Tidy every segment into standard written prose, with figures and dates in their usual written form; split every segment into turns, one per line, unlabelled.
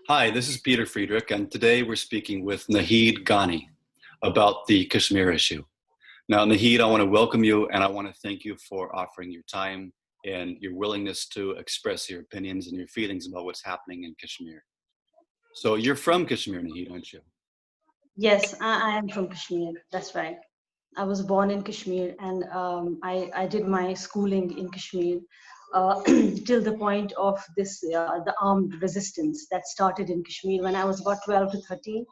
Hi, this is Peter Friedrich, and today we're speaking with Naheed Gani about the Kashmir issue. Now, Naheed, I want to welcome you and I want to thank you for offering your time and your willingness to express your opinions and your feelings about what's happening in Kashmir. So you're from Kashmir, Naheed, aren't you?
Yes, I am from Kashmir. That's right. I was born in Kashmir, and I did my schooling in Kashmir till the point of the armed resistance that started in Kashmir when I was about 12 to 13.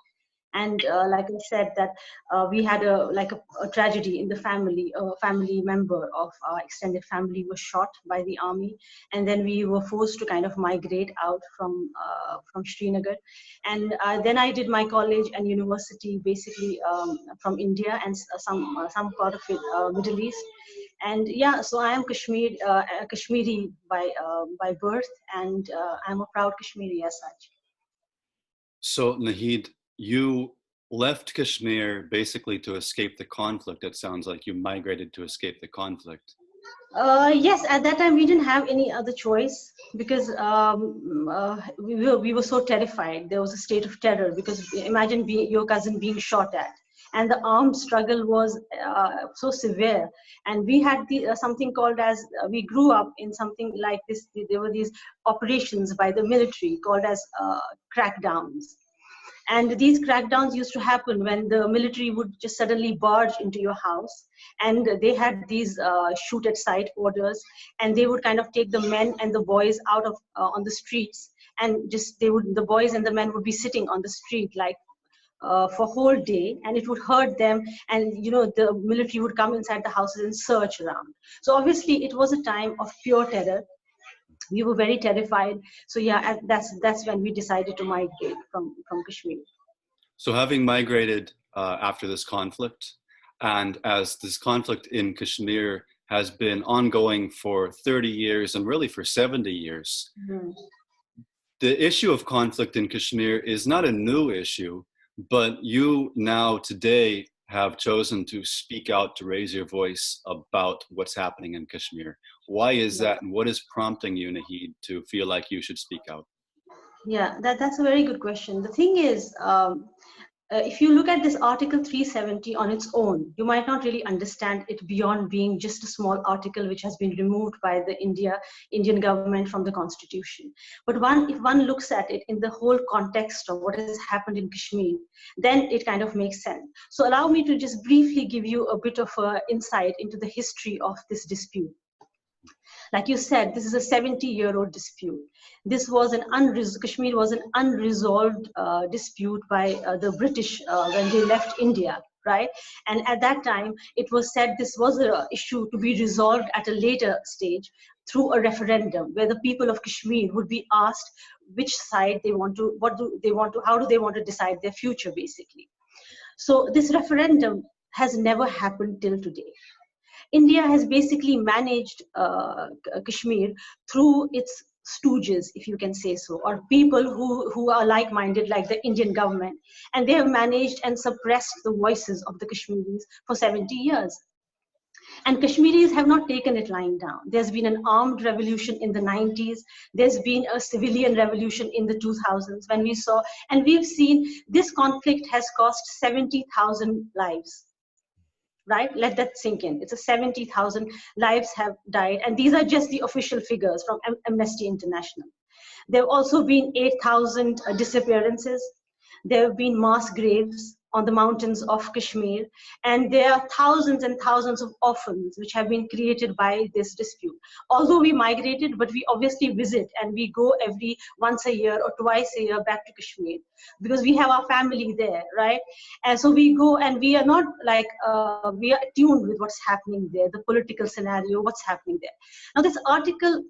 And like I said, that we had a tragedy in the family. A family member of our extended family was shot by the army, and then we were forced to kind of migrate out from Srinagar. And then I did my college and university basically from India and some part of it Middle East. And yeah, so I am Kashmiri by birth, and I'm a proud Kashmiri as such.
So, Naheed, you left Kashmir basically to escape the conflict. It sounds like you migrated to escape the conflict.
Yes, at that time we didn't have any other choice because we were so terrified. There was a state of terror because imagine your cousin being shot at, and the armed struggle was so severe. And we had something called as we grew up in something like this. There were these operations by the military called as crackdowns, and these crackdowns used to happen when the military would just suddenly barge into your house, and they had these shoot at sight orders, and they would kind of take the men and the boys out of on the streets, and just the boys and the men would be sitting on the street like for whole day, and it would hurt them, and the military would come inside the houses and search around. So obviously it was a time of pure terror. We were very terrified. So yeah, and that's when we decided to migrate from Kashmir.
So, having migrated after this conflict, and as this conflict in Kashmir has been ongoing for 30 years and really for 70 years, the issue of conflict in Kashmir is not a new issue, but you now today have chosen to speak out, to raise your voice about what's happening in Kashmir. Why is
Yeah.
that, and what is prompting you, Naheed, to feel like you should speak out?
Yeah, that's a very good question. The thing is, if you look at this Article 370 on its own, you might not really understand it beyond being just a small article which has been removed by the Indian government from the Constitution. But if one looks at it in the whole context of what has happened in Kashmir, then it kind of makes sense. So allow me to just briefly give you a bit of insight into the history of this dispute. Like you said, this is a 70-year-old dispute. This was Kashmir was an unresolved dispute by the British when they left India, right? And at that time, it was said this was an issue to be resolved at a later stage through a referendum where the people of Kashmir would be asked which side they want to, how do they want to decide their future, basically. So this referendum has never happened till today. India has basically managed Kashmir through its stooges, if you can say so, or people who are like-minded, like the Indian government, and they have managed and suppressed the voices of the Kashmiris for 70 years. And Kashmiris have not taken it lying down. There's been an armed revolution in the 90s. There's been a civilian revolution in the 2000s when we saw, and we've seen this conflict has cost 70,000 lives, right? Let that sink in. It's a 70,000 lives have died. And these are just the official figures from Amnesty International. There have also been 8,000 disappearances. There have been mass graves on the mountains of Kashmir. And there are thousands and thousands of orphans which have been created by this dispute. Although we migrated, but we obviously visit and we go every once a year or twice a year back to Kashmir because we have our family there, right? And so we go and we are not like, we are tuned with what's happening there, the political scenario, what's happening there. Now this article,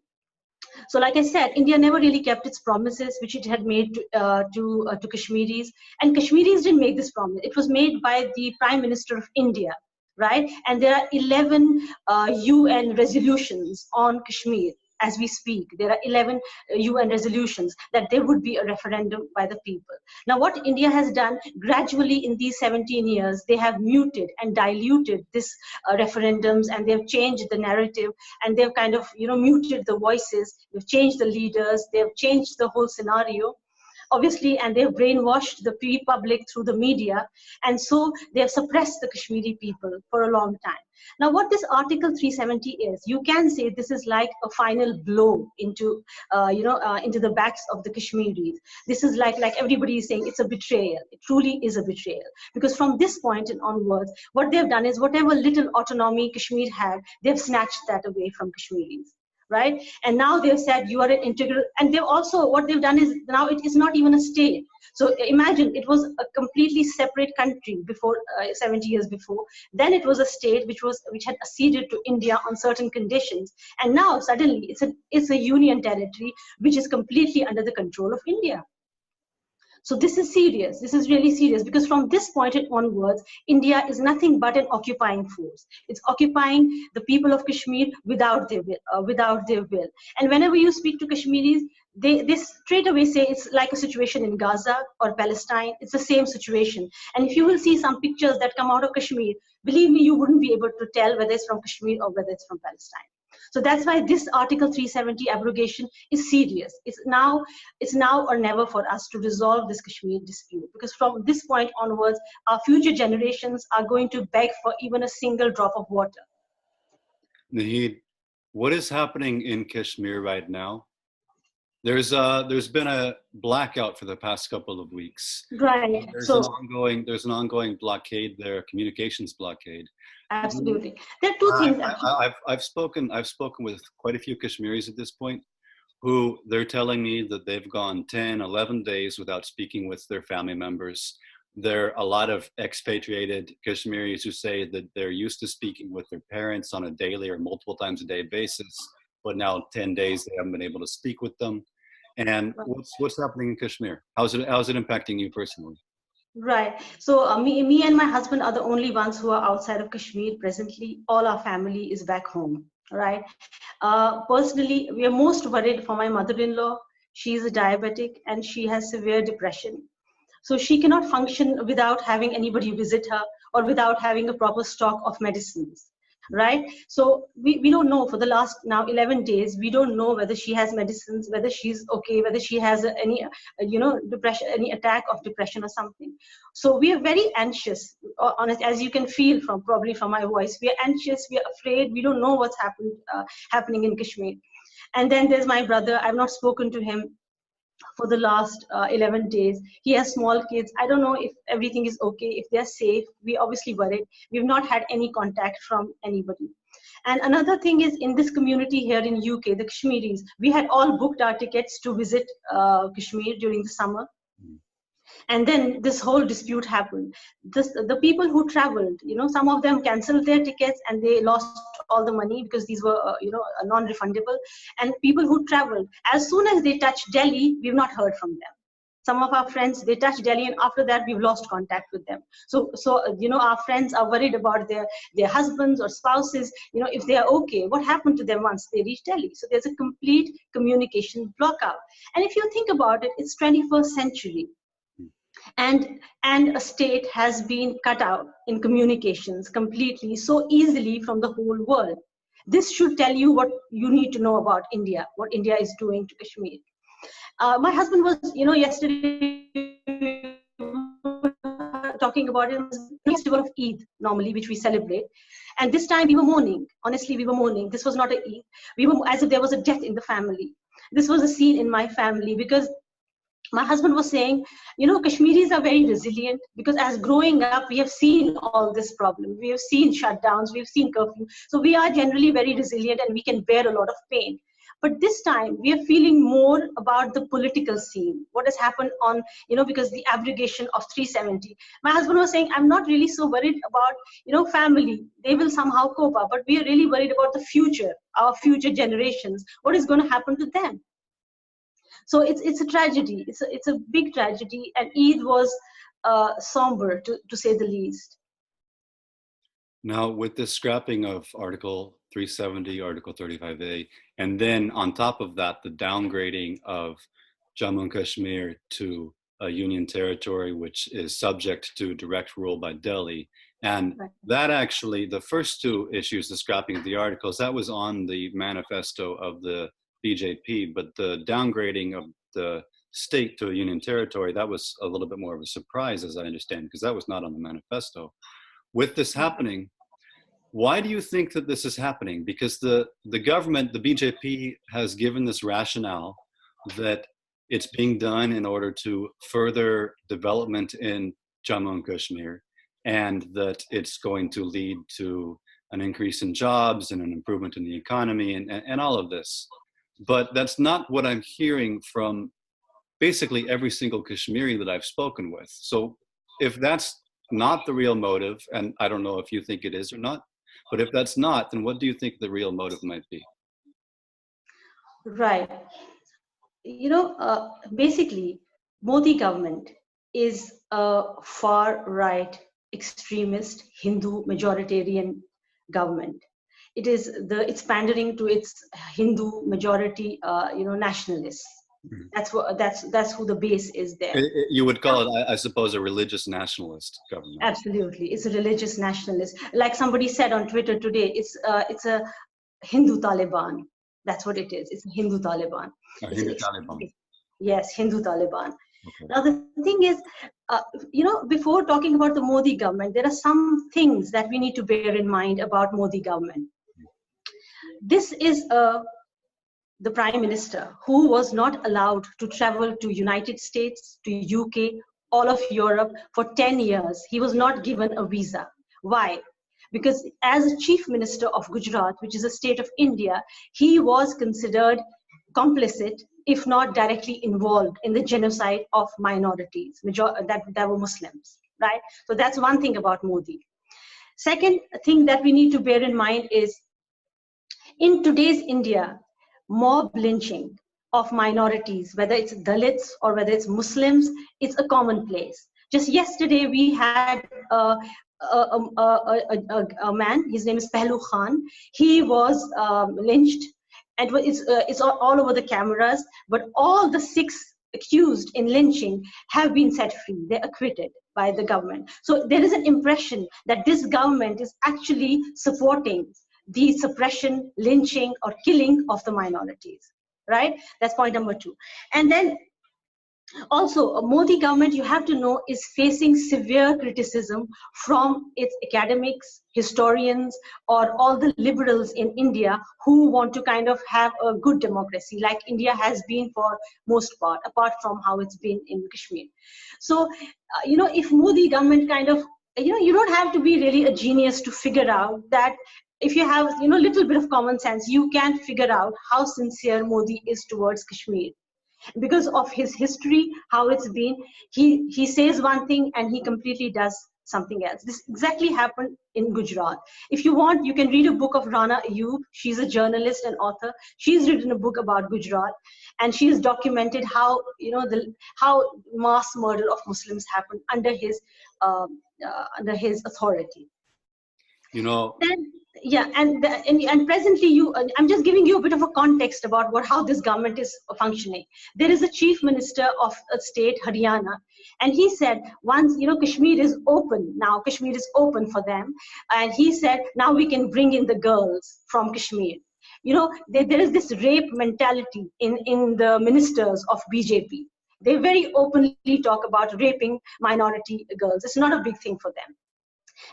so like I said, India never really kept its promises which it had made to Kashmiris. And Kashmiris didn't make this promise. It was made by the Prime Minister of India, right? And there are 11 UN resolutions on Kashmir. As we speak, there are 11 UN resolutions that there would be a referendum by the people. Now, what India has done gradually in these 17 years, they have muted and diluted this referendums, and they've changed the narrative, and they've kind of muted the voices. They've changed the leaders. They've changed the whole scenario. obviously, and they've brainwashed the public through the media, and so they have suppressed the Kashmiri people for a long time. Now, what this Article 370 is, you can say this is like a final blow into, into the backs of the Kashmiris. This is like everybody is saying it's a betrayal. It truly is a betrayal, because from this point and onwards, what they've done is whatever little autonomy Kashmir had, they've snatched that away from Kashmiris. Right? And now they've said you are an integral, and they've also, what they've done is now it is not even a state. So imagine it was a completely separate country before 70 years before. Then it was a state which had acceded to India on certain conditions, and now suddenly it's a union territory which is completely under the control of India. So this is serious. This is really serious, because from this point onwards, India is nothing but an occupying force. It's occupying the people of Kashmir without their will. And whenever you speak to Kashmiris, they straight away say it's like a situation in Gaza or Palestine. It's the same situation. And if you will see some pictures that come out of Kashmir, believe me, you wouldn't be able to tell whether it's from Kashmir or whether it's from Palestine. So that's why this Article 370 abrogation is serious. It's now or never for us to resolve this Kashmir dispute, because from this point onwards, our future generations are going to beg for even a single drop of water.
Naheed, what is happening in Kashmir right now? There's been a blackout for the past couple of weeks.
Right.
There's an ongoing blockade there, communications blockade.
Absolutely. There are two things.
I've spoken with quite a few Kashmiris at this point, who they're telling me that they've gone 10, 11 days without speaking with their family members. There are a lot of expatriated Kashmiris who say that they're used to speaking with their parents on a daily or multiple times a day basis, but now 10 days they haven't been able to speak with them. And what's happening in Kashmir? How's it impacting you personally?
Right. So me and my husband are the only ones who are outside of Kashmir presently. All our family is back home. Right. Personally, we are most worried for my mother-in-law. She is a diabetic and she has severe depression. So she cannot function without having anybody visit her or without having a proper stock of medicines. Right. So we don't know for the last now 11 days, we don't know whether she has medicines, whether she's okay, whether she has any, depression, any attack of depression or something. So we are very anxious, honest, as you can feel probably from my voice. We are anxious, we are afraid, we don't know what's happening in Kashmir. And then there's my brother. I've not spoken to him for the last 11 days. He has small kids. I don't know if everything is okay, if they're safe. We're obviously worried. We've not had any contact from anybody. And another thing is, in this community here in UK, the Kashmiris, we had all booked our tickets to visit Kashmir during the summer. And then this whole dispute happened. The people who traveled, some of them canceled their tickets and they lost all the money because these were, non-refundable. And people who traveled, as soon as they touched Delhi, we've not heard from them. Some of our friends, they touched Delhi, and after that, we've lost contact with them. So our friends are worried about their husbands or spouses, if they are okay, what happened to them once they reach Delhi? So there's a complete communication blockout. And if you think about it, it's 21st century. And a state has been cut out in communications completely, so easily from the whole world. This should tell you what you need to know about India, what India is doing to Kashmir. My husband was, yesterday talking about it, the festival of Eid normally, which we celebrate. And this time we were mourning. Honestly, we were mourning. This was not an Eid. We were as if there was a death in the family. This was a scene in my family, because my husband was saying, Kashmiris are very resilient, because as growing up, we have seen all this problem. We have seen shutdowns, we have seen curfew. So we are generally very resilient and we can bear a lot of pain. But this time we are feeling more about the political scene, what has happened on, because the abrogation of 370. My husband was saying, I'm not really so worried about, family. They will somehow cope up, but we are really worried about the future, our future generations. What is going to happen to them? So it's a tragedy. It's a big tragedy, and Eid was somber, to say the least.
Now, with the scrapping of Article 370, Article 35A, and then on top of that, the downgrading of Jammu and Kashmir to a union territory, which is subject to direct rule by Delhi. And that actually, the first two issues, the scrapping of the articles, that was on the manifesto of the BJP, but the downgrading of the state to a union territory, that was a little bit more of a surprise, as I understand, because that was not on the manifesto. With this happening, why do you think that this is happening? Because the government, the BJP, has given this rationale that it's being done in order to further development in Jammu and Kashmir, and that it's going to lead to an increase in jobs and an improvement in the economy and all of this. But that's not what I'm hearing from basically every single Kashmiri that I've spoken with. So if that's not the real motive, and I don't know if you think it is or not, but if that's not, then what do you think the real motive might be?
Right. Basically, Modi government is a far right, extremist, Hindu majoritarian government. It's pandering to its Hindu majority, nationalists. That's who the base is there.
You would call it, I suppose, a religious nationalist government.
Absolutely, it's a religious nationalist. Like somebody said on Twitter today, it's a Hindu Taliban. That's what it is. It's a Hindu Taliban.
Hindu Taliban.
Yes, Hindu Taliban.
Okay.
Now the thing is, before talking about the Modi government, there are some things that we need to bear in mind about Modi government. This is the Prime Minister who was not allowed to travel to United States, to UK, all of Europe for 10 years. He was not given a visa. Why? Because as a Chief Minister of Gujarat, which is a state of India, he was considered complicit, if not directly involved in the genocide of minorities that were Muslims, right? So that's one thing about Modi. Second thing that we need to bear in mind is, in today's India, mob lynching of minorities, whether it's Dalits or whether it's Muslims, it's a commonplace. Just yesterday, we had a man, his name is Pehlu Khan. He was lynched, and it's all over the cameras, but all the 6 accused in lynching have been set free. They're acquitted by the government. So there is an impression that this government is actually supporting the suppression, lynching, or killing of the minorities, right? That's point number 2. And then also, Modi government, you have to know, is facing severe criticism from its academics, historians, or all the liberals in India who want to kind of have a good democracy, like India has been for most part, apart from how it's been in Kashmir. So, if Modi government kind of, you don't have to be really a genius to figure out that. If you have, little bit of common sense, you can figure out how sincere Modi is towards Kashmir. Because of his history, how it's been, he says one thing and he completely does something else. This exactly happened in Gujarat. If you want, you can read a book of Rana Ayub. She's a journalist and author. She's written a book about Gujarat, and she's documented how how mass murder of Muslims happened under his authority. And presently, I'm just giving you a bit of a context about how this government is functioning. There is a chief minister of a state, Haryana, and he said once Kashmir is open now. Kashmir is open for them, and he said now we can bring in the girls from Kashmir. There is this rape mentality in the ministers of BJP. They very openly talk about raping minority girls. It's not a big thing for them.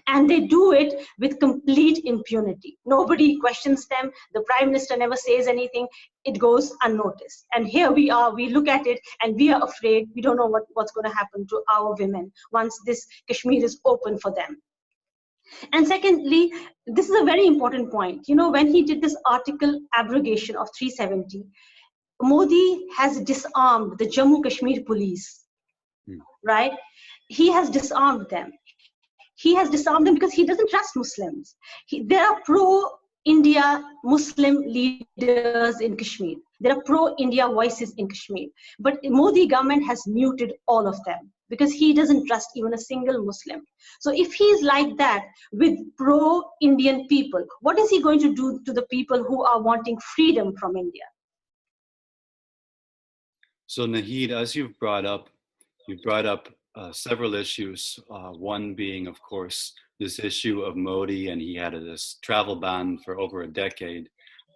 And they do it with complete impunity. Nobody questions them. The Prime Minister never says anything. It goes unnoticed. And here we are, we look at it and we are afraid. We don't know what's going to happen to our women once this Kashmir is open for them. And secondly, this is a very important point. When he did this article abrogation of 370, Modi has disarmed the Jammu Kashmir police, right? He has disarmed them. He has disarmed them because he doesn't trust Muslims. There are pro-India Muslim leaders in Kashmir. There are pro-India voices in Kashmir. But Modi government has muted all of them because he doesn't trust even a single Muslim. So if he's like that with pro-Indian people, what is he going to do to the people who are wanting freedom from India?
So Naheed, as you've brought up several issues, one being, of course, this issue of Modi, and he had this travel ban for over a decade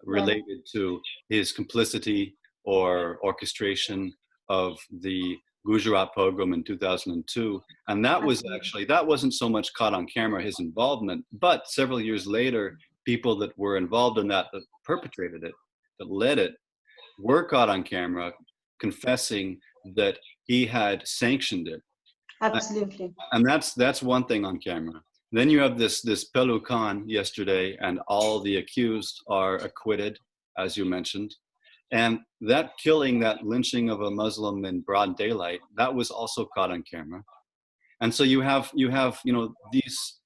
related to his complicity or orchestration of the Gujarat pogrom in 2002. And that was actually, that wasn't so much caught on camera, his involvement, but several years later, people that were involved in that, that perpetrated it, that led it, were caught on camera confessing that he had sanctioned it.
Absolutely.
And that's one thing on camera. Then you have this Pelu Khan yesterday, and all the accused are acquitted, as you mentioned. And that killing, that lynching of a Muslim in broad daylight, that was also caught on camera. And so you have these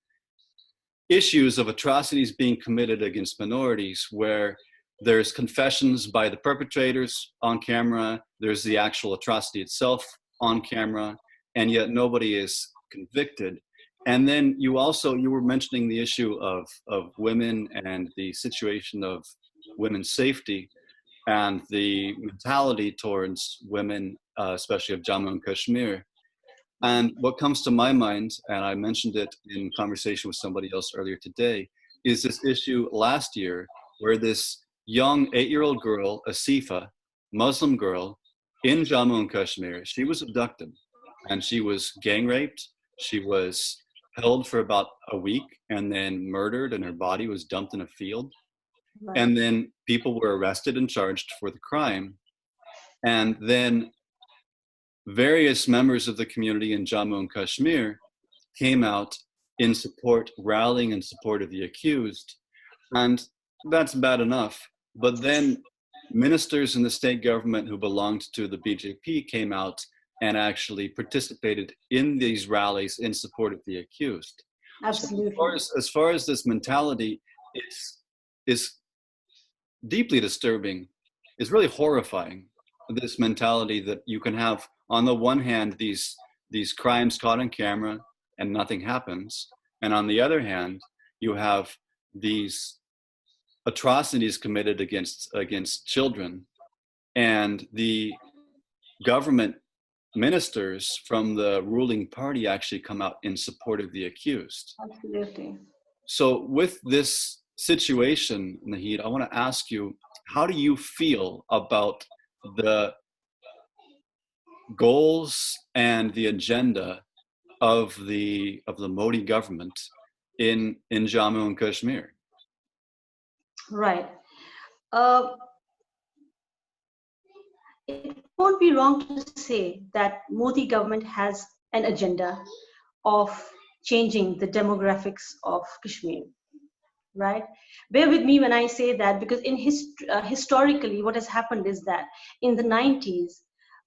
issues of atrocities being committed against minorities where there's confessions by the perpetrators on camera, there's the actual atrocity itself on camera, and yet nobody is convicted. And then you were mentioning the issue of women and the situation of women's safety and the mentality towards women, especially of Jammu and Kashmir. And what comes to my mind, and I mentioned it in conversation with somebody else earlier today, is this issue last year where this young 8-year-old girl, Asifa, Muslim girl in Jammu and Kashmir, she was abducted and she was gang raped. She was held for about a week and then murdered, and her body was dumped in a field. Right. And then people were arrested and charged for the crime. And then various members of the community in Jammu and Kashmir came out in support, rallying in support of the accused. And that's bad enough. But then ministers in the state government who belonged to the BJP came out and actually participated in these rallies in support of the accused.
Absolutely.
So as far as this mentality is deeply disturbing, it's really horrifying, this mentality that you can have, on the one hand, these crimes caught on camera and nothing happens. And on the other hand, you have these atrocities committed against children, and the government ministers from the ruling party actually come out in support of the accused.
Absolutely.
So with this situation, Naheed, I want to ask you, how do you feel about the goals and the agenda of the Modi government in Jammu and Kashmir?
Right. It won't be wrong to say that Modi government has an agenda of changing the demographics of Kashmir, right? Bear with me when I say that, because in historically what has happened is that in the 90s,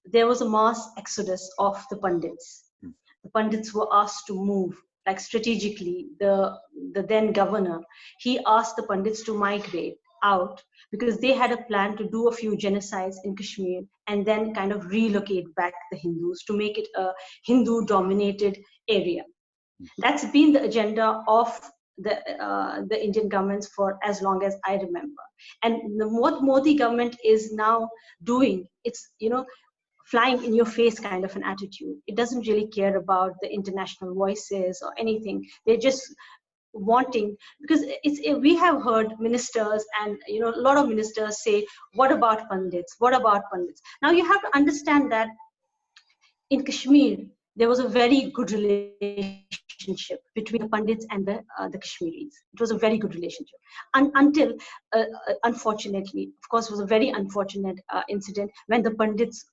there was a mass exodus of the Pandits. The Pandits were asked to move, like strategically, the then governor, he asked the Pandits to migrate out because they had a plan to do a few genocides in Kashmir and then kind of relocate back the Hindus to make it a Hindu-dominated area. That's been the agenda of the Indian governments for as long as I remember. And what Modi government is now doing, it's, flying in your face kind of an attitude. It doesn't really care about the international voices or anything. They're just wanting, because we have heard ministers and a lot of ministers say, what about Pandits? What about Pandits? Now you have to understand that in Kashmir, there was a very good relationship between the Pandits and the Kashmiris. It was a very good relationship. Until, unfortunately, of course, it was a very unfortunate incident when the Pandits,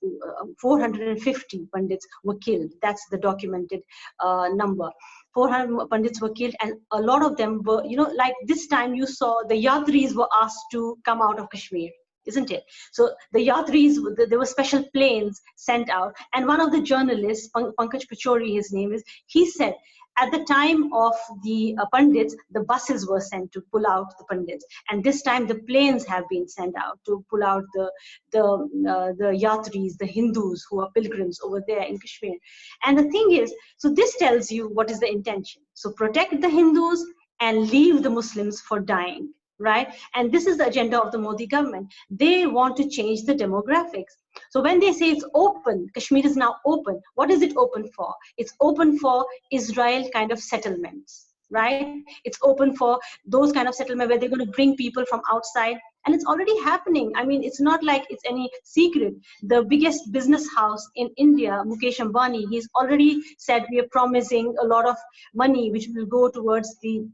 450 Pandits were killed. That's the documented number. 400 Pandits were killed, and a lot of them were, like this time you saw the Yatris were asked to come out of Kashmir, isn't it? So the Yatris, there were special planes sent out. And one of the journalists, Pankaj Pachori, his name is, he said, at the time of the Pandits, the buses were sent to pull out the Pandits. And this time the planes have been sent out to pull out the Yatris, the Hindus who are pilgrims over there in Kashmir. And the thing is, so this tells you what is the intention. So protect the Hindus and leave the Muslims for dying. Right? And this is the agenda of the Modi government. They want to change the demographics. So when they say it's open, Kashmir is now open, what is it open for? It's open for Israel kind of settlements, right? It's open for those kind of settlements where they're going to bring people from outside And it's already happening. I mean, it's not like it's any secret. The biggest business house in India, Mukesh Ambani, he's already said we are promising a lot of money which will go towards the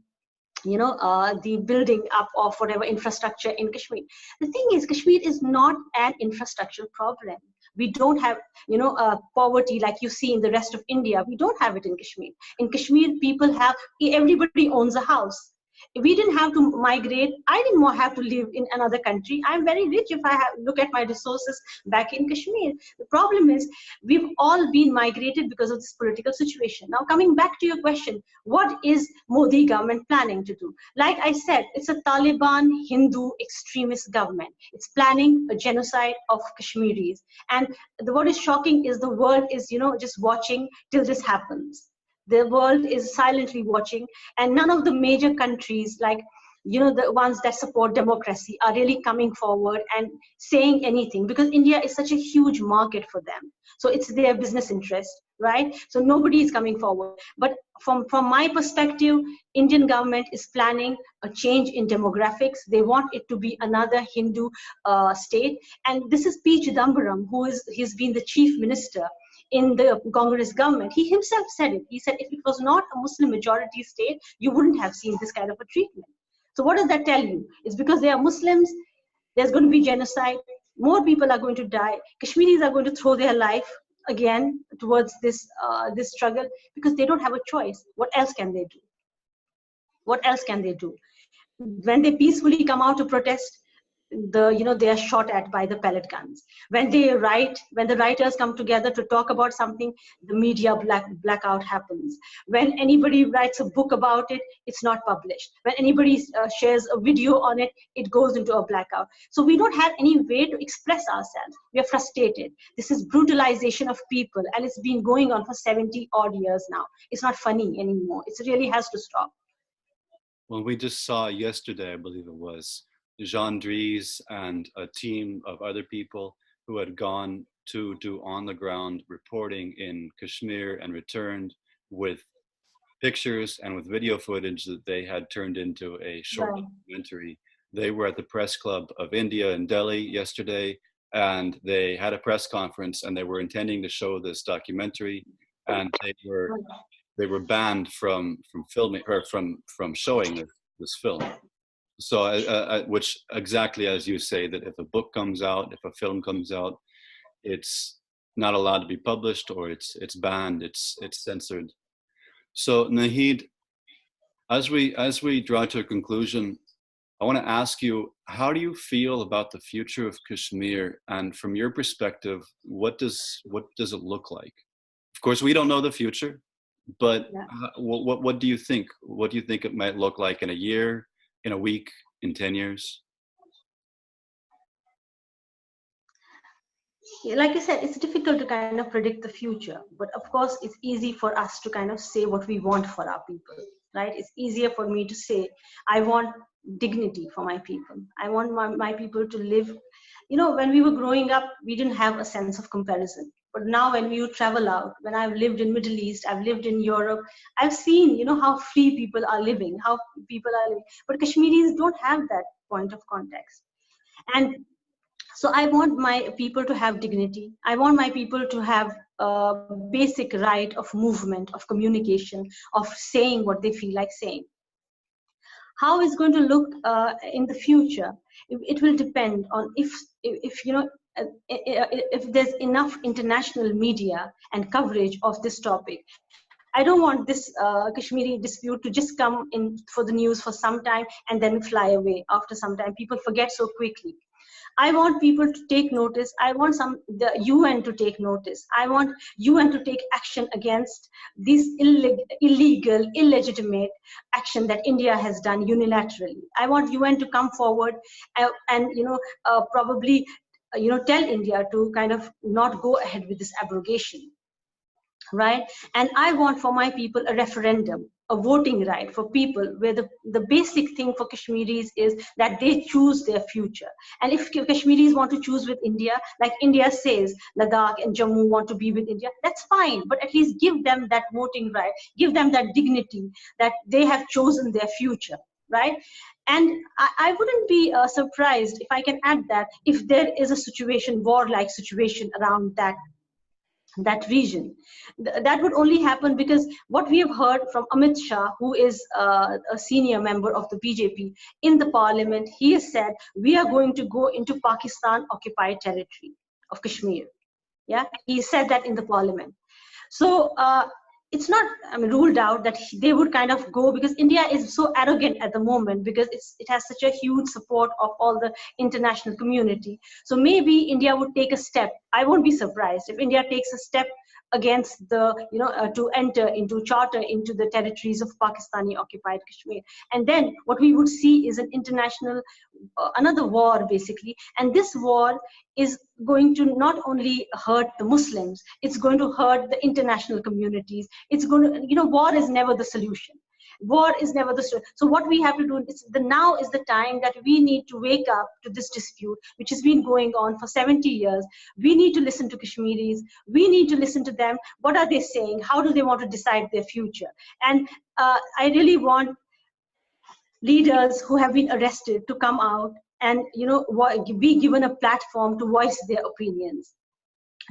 building up of whatever infrastructure in Kashmir. The thing is, Kashmir is not an infrastructure problem. We don't have, poverty like you see in the rest of India. We don't have it in Kashmir. In Kashmir, everybody owns a house. We didn't have to migrate. I didn't have to live in another country. I'm very rich if look at my resources back in Kashmir. The problem is we've all been migrated because of this political situation. Now, coming back to your question, what is Modi government planning to do? Like I said, it's a Taliban Hindu extremist government. It's planning a genocide of Kashmiris. And what is shocking is the world is, just watching till this happens. The world is silently watching, and none of the major countries, like the ones that support democracy, are really coming forward and saying anything, because India is such a huge market for them. So it's their business interest, right? So nobody is coming forward. But from my perspective, Indian government is planning a change in demographics. They want it to be another Hindu state. And this is P. Chidambaram, he's been the chief minister in the Congress government. He himself said it. He said if it was not a Muslim majority state, you wouldn't have seen this kind of a treatment. So what does that tell you? It's because they are Muslims, there's going to be genocide, more people are going to die, Kashmiris are going to throw their life again towards this struggle, because they don't have a choice. What else can they do? What else can they do? When they peacefully come out to protest, they are shot at by the pellet guns. When the writers come together to talk about something, the media blackout happens. When anybody writes a book about it, it's not published. When anybody shares a video on it, it goes into a blackout. So we don't have any way to express ourselves. We are frustrated. This is brutalization of people, and it's been going on for 70 odd years now. It's not funny anymore. It really has to stop.
Well, we just saw yesterday, I believe it was, Jean Dries and a team of other people who had gone to do on-the-ground reporting in Kashmir and returned with pictures and with video footage that they had turned into a short documentary. They were at the Press Club of India in Delhi yesterday, and they had a press conference, and they were intending to show this documentary, and they were banned from filming, or from showing this film. So, which exactly as you say, that if a book comes out, if a film comes out, it's not allowed to be published, or it's banned, it's censored. So Naheed, as we draw to a conclusion, I want to ask you, how do you feel about the future of Kashmir? And from your perspective, what does it look like? Of course, we don't know the future, but what do you think? What do you think it might look like in a year, in a week, in 10 years?
Like I said, it's difficult to kind of predict the future, but of course it's easy for us to kind of say what we want for our people, right? It's easier for me to say, I want dignity for my people. I want my people to live. When we were growing up, we didn't have a sense of comparison. But now when you travel out, when I've lived in Middle East, I've lived in Europe, I've seen, how free people are living, how people are living. But Kashmiris don't have that point of context. And so I want my people to have dignity. I want my people to have a basic right of movement, of communication, of saying what they feel like saying. How it's going to look in the future, it will depend on if there's enough international media and coverage of this topic. I don't want this Kashmiri dispute to just come in for the news for some time and then fly away after some time. People forget so quickly. I want people to take notice. I want the UN to take notice. I want UN to take action against this illegal, illegitimate action that India has done unilaterally. I want UN to come forward and probably tell India to kind of not go ahead with this abrogation, right? And I want for my people a referendum, a voting right for people, where the basic thing for Kashmiris is that they choose their future. And if Kashmiris want to choose with India, like India says Ladakh and Jammu want to be with India, that's fine, but at least give them that voting right, give them that dignity that they have chosen their future, right? And I wouldn't be surprised, if I can add that, if there is a situation, war-like situation around that region. That would only happen because what we have heard from Amit Shah, who is a senior member of the BJP in the parliament, he has said, we are going to go into Pakistan occupied territory of Kashmir. Yeah, he said that in the parliament. So it's not, I mean, ruled out that they would kind of go, because India is so arrogant at the moment, because it has such a huge support of all the international community. So maybe India would take a step. I won't be surprised if India takes a step against the, to enter into charter into the territories of Pakistani occupied Kashmir. And then what we would see is an international, another war basically. And this war is going to not only hurt the Muslims, it's going to hurt the international communities. It's going to, war is never the solution. War is never the solution. So what we have to do is, now is the time that we need to wake up to this dispute, which has been going on for 70 years. We need to listen to Kashmiris. We need to listen to them. What are they saying? How do they want to decide their future? And I really want leaders who have been arrested to come out and be given a platform to voice their opinions.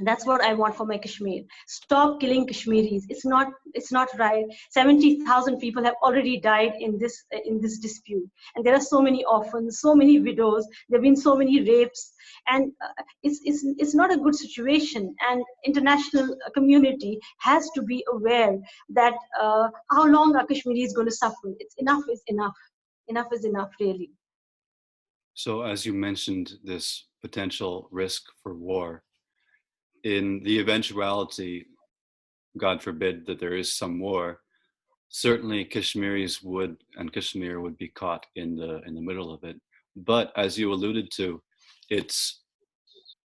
That's what I want for my Kashmir. Stop killing Kashmiris. It's not right. 70,000 people have already died in this dispute, and there are so many orphans, so many widows. There've been so many rapes, and it's not a good situation. And international community has to be aware that how long are Kashmiris going to suffer? It's enough is enough. Enough is enough, really.
So, as you mentioned, this potential risk for war, in the eventuality, God forbid, that there is some war, certainly Kashmiris and Kashmir would be caught in the middle of it. But as you alluded to, it's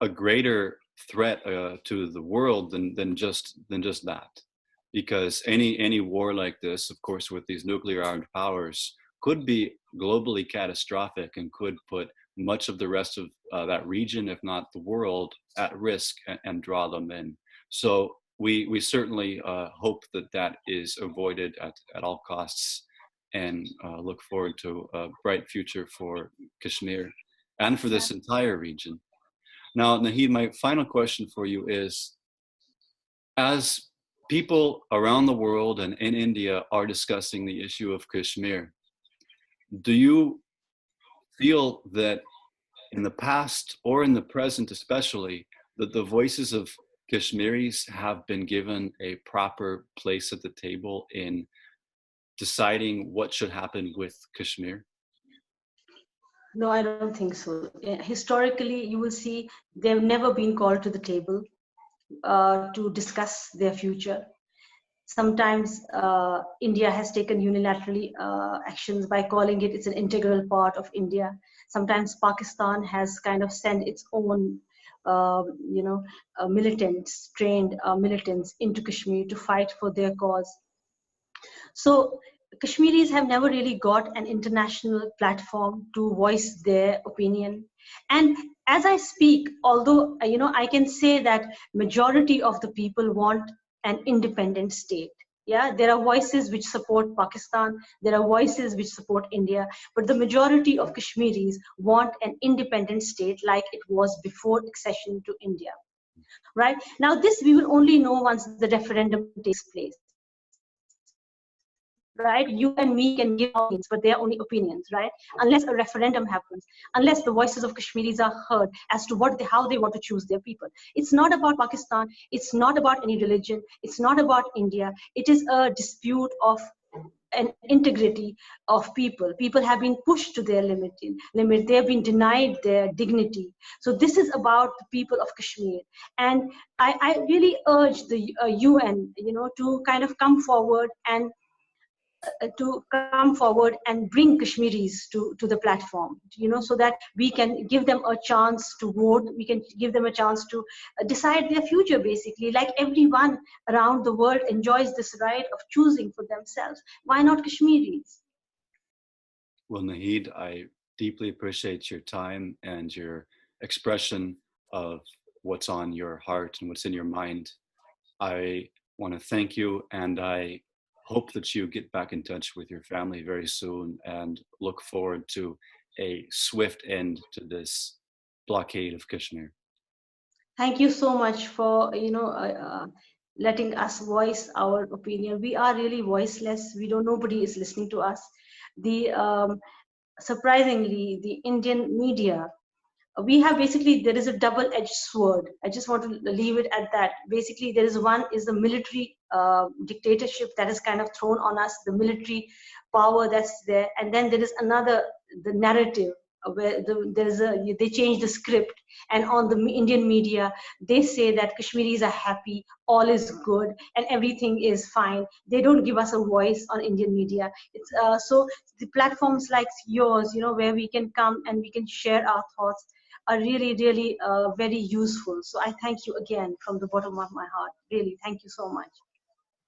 a greater threat to the world than just that, because any war like this, of course, with these nuclear armed powers, could be globally catastrophic and could put much of the rest of that region, if not the world, at risk and draw them in. So we certainly hope that is avoided at all costs, and look forward to a bright future for Kashmir and for this entire region. Now, Naheed, my final question for you is, as people around the world and in India are discussing the issue of Kashmir, do you feel that in the past, or in the present especially, that the voices of Kashmiris have been given a proper place at the table in deciding what should happen with Kashmir?
No, I don't think so. Historically, you will see they've never been called to the table to discuss their future. Sometimes India has taken unilaterally actions by calling it's an integral part of India. Sometimes Pakistan has kind of sent its own, militants, trained militants into Kashmir to fight for their cause. So Kashmiris have never really got an international platform to voice their opinion. And as I speak, although I can say that majority of the people want an independent state. Yeah, there are voices which support Pakistan, there are voices which support India, but the majority of Kashmiris want an independent state like it was before accession to India. Right? Now this we will only know once the referendum takes place. Right? You and me can give opinions, but they are only opinions, right? Unless a referendum happens, unless the voices of Kashmiris are heard as to how they want to choose their people. It's not about Pakistan. It's not about any religion. It's not about India. It is a dispute of an integrity of people. People have been pushed to their limit. They have been denied their dignity. So this is about the people of Kashmir. And I really urge the UN, to kind of come forward and bring Kashmiris to the platform, so that we can give them a chance to vote, we can give them a chance to decide their future, basically, like everyone around the world enjoys this right of choosing for themselves. Why not Kashmiris?
Well, Naheed, I deeply appreciate your time and your expression of what's on your heart and what's in your mind. I want to thank you, and I hope that you get back in touch with your family very soon, and look forward to a swift end to this blockade of Kashmir.
Thank you so much for letting us voice our opinion. We are really voiceless. We don't. Nobody is listening to us. The surprisingly, the Indian media, we have basically, there is a double-edged sword. I just want to leave it at that. Basically, there is one is the military dictatorship that is kind of thrown on us, the military power that's there, and then there is another, the narrative, where they change the script, and on the Indian media they say that Kashmiris are happy, all is good, and everything is fine. They don't give us a voice on Indian media. It's so the platforms like yours, where we can come and we can share our thoughts, are really, really very useful. So I thank you again from the bottom of my heart. Really, thank you so much.